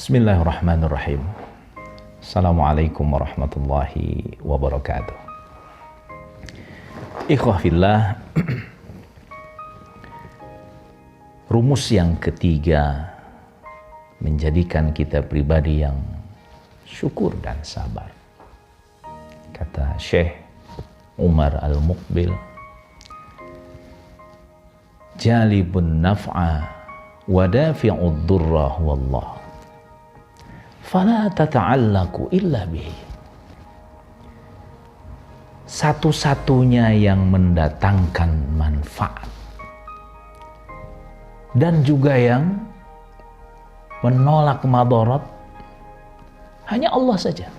Bismillahirrahmanirrahim. Assalamualaikum warahmatullahi wabarakatuh. Ikhwah fillah, rumus yang ketiga menjadikan kita pribadi yang syukur dan sabar. Kata Syekh Umar Al-Muqbil, jalibun naf'a wa dafi'ud durra wallah, fala tata'allaku illa bihi. Satu-satunya yang mendatangkan manfaat dan juga yang menolak madarat hanya Allah saja.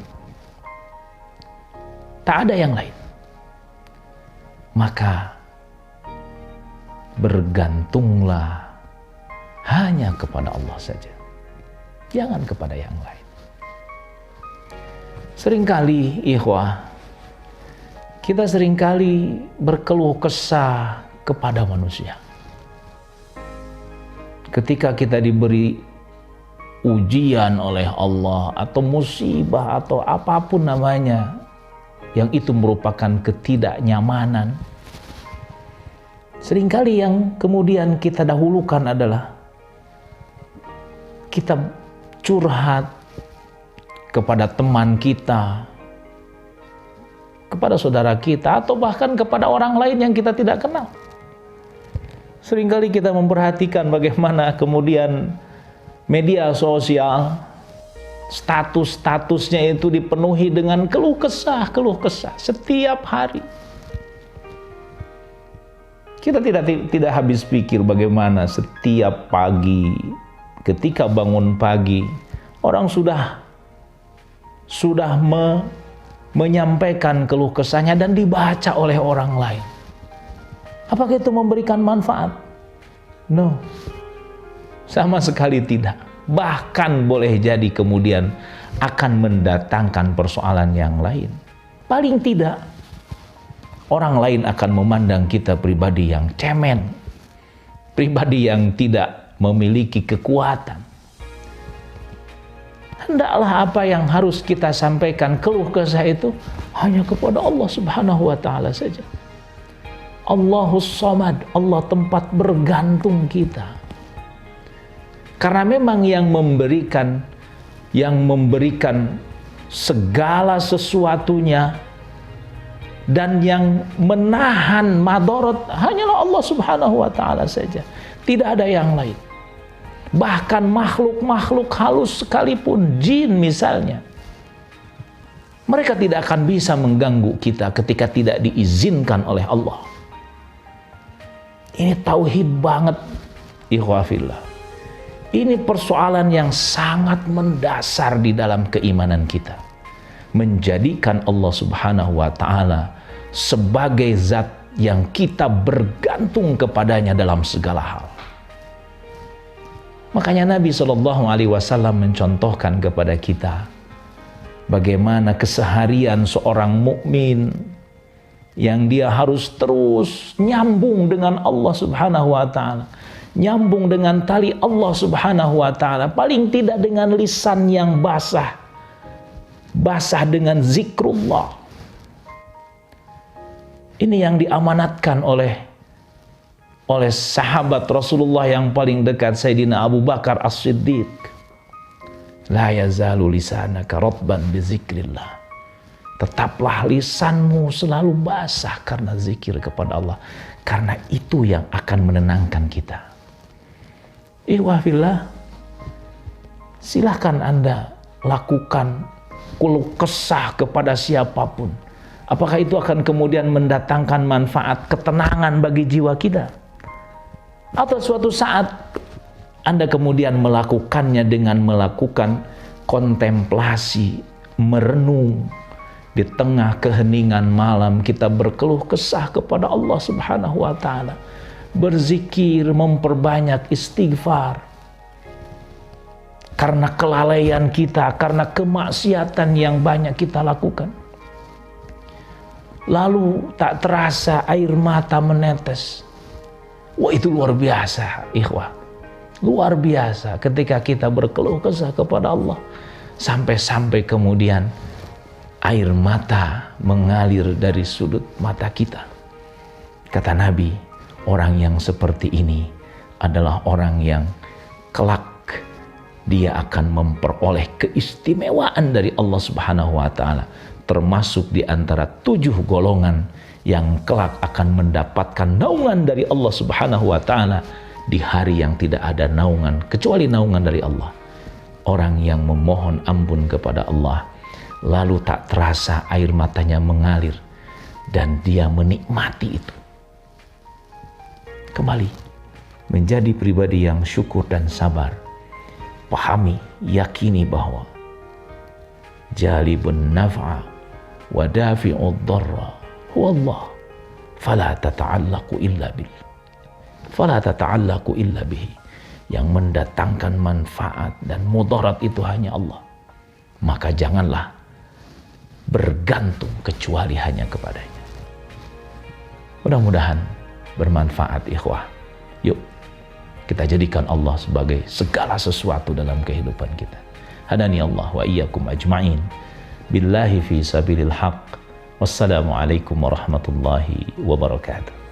Tak ada yang lain. Maka bergantunglah hanya kepada Allah saja. Jangan kepada yang lain. Seringkali ikhwah, kita seringkali berkeluh kesah kepada manusia. Ketika kita diberi ujian oleh Allah atau musibah atau apapun namanya, yang itu merupakan ketidaknyamanan, seringkali yang kemudian kita dahulukan adalah kita curhat kepada teman kita, kepada saudara kita, atau bahkan kepada orang lain yang kita tidak kenal. Seringkali kita memperhatikan bagaimana kemudian media sosial, status-statusnya itu dipenuhi dengan keluh kesah setiap hari. Kita tidak habis pikir bagaimana setiap pagi ketika bangun pagi orang sudah menyampaikan keluh kesahnya dan dibaca oleh orang lain. Apakah itu memberikan manfaat? No, sama sekali tidak. Bahkan boleh jadi kemudian akan mendatangkan persoalan yang lain. Paling tidak orang lain akan memandang kita pribadi yang cemen, pribadi yang tidak memiliki kekuatan. Hendaklah apa yang harus kita sampaikan keluh kesah itu hanya kepada Allah Subhanahu wa Ta'ala saja. Allahus Samad, Allah tempat bergantung kita. Karena memang yang memberikan segala sesuatunya dan yang menahan madarat hanyalah Allah Subhanahu wa Ta'ala saja. Tidak ada yang lain. Bahkan makhluk-makhluk halus sekalipun, jin misalnya, mereka tidak akan bisa mengganggu kita ketika tidak diizinkan oleh Allah. Ini tauhid banget, ikhwah fillah. Ini persoalan yang sangat mendasar di dalam keimanan kita. Menjadikan Allah Subhanahu wa Ta'ala sebagai zat yang kita bergantung kepadanya dalam segala hal. Makanya Nabi SAW mencontohkan kepada kita bagaimana keseharian seorang mukmin yang dia harus terus nyambung dengan Allah Subhanahu wa Ta'ala, nyambung dengan tali Allah Subhanahu wa Ta'ala, paling tidak dengan lisan yang basah dengan zikrullah. Ini yang diamanatkan oleh sahabat Rasulullah yang paling dekat, Sayyidina Abu Bakar As-Siddiq. La yazalu lisanaka ratban bi zikrillah. Tetaplah lisanmu selalu basah karena zikir kepada Allah. Karena itu yang akan menenangkan kita. Ikhwah fillah, silahkan Anda lakukan keluh kesah kepada siapapun. Apakah itu akan kemudian mendatangkan manfaat, ketenangan bagi jiwa kita? Atau suatu saat Anda kemudian melakukannya dengan melakukan kontemplasi, merenung di tengah keheningan malam, kita berkeluh kesah kepada Allah Subhanahu wa Ta'ala, berzikir, memperbanyak istighfar karena kelalaian kita, karena kemaksiatan yang banyak kita lakukan. Lalu tak terasa air mata menetes. Wah, itu luar biasa, ikhwah. Luar biasa ketika kita berkeluh kesah kepada Allah. Sampai-sampai kemudian air mata mengalir dari sudut mata kita. Kata Nabi, orang yang seperti ini adalah orang yang kelak dia akan memperoleh keistimewaan dari Allah Subhanahu wa Ta'ala, termasuk di antara 7 golongan yang kelak akan mendapatkan naungan dari Allah Subhanahu wa Ta'ala di hari yang tidak ada naungan kecuali naungan dari Allah. Orang yang memohon ampun kepada Allah, lalu tak terasa air matanya mengalir dan dia menikmati itu. Kembali menjadi pribadi yang syukur dan sabar. Pahami, yakini bahwa jalibun naf'a wa dafi'ud dharra huwa Allah. Fala tata'allaqu illa bil. Fala tata'allaqu illa bihi. Yang mendatangkan manfaat dan mudarat itu hanya Allah. Maka janganlah bergantung kecuali hanya kepadanya. Mudah-mudahan bermanfaat, ikhwah. Yuk, kita jadikan Allah sebagai segala sesuatu dalam kehidupan kita. Hadani Allah wa iyyakum ajma'in. Billahi fi sabilil haq. Wassalamualaikum warahmatullahi wabarakatuh.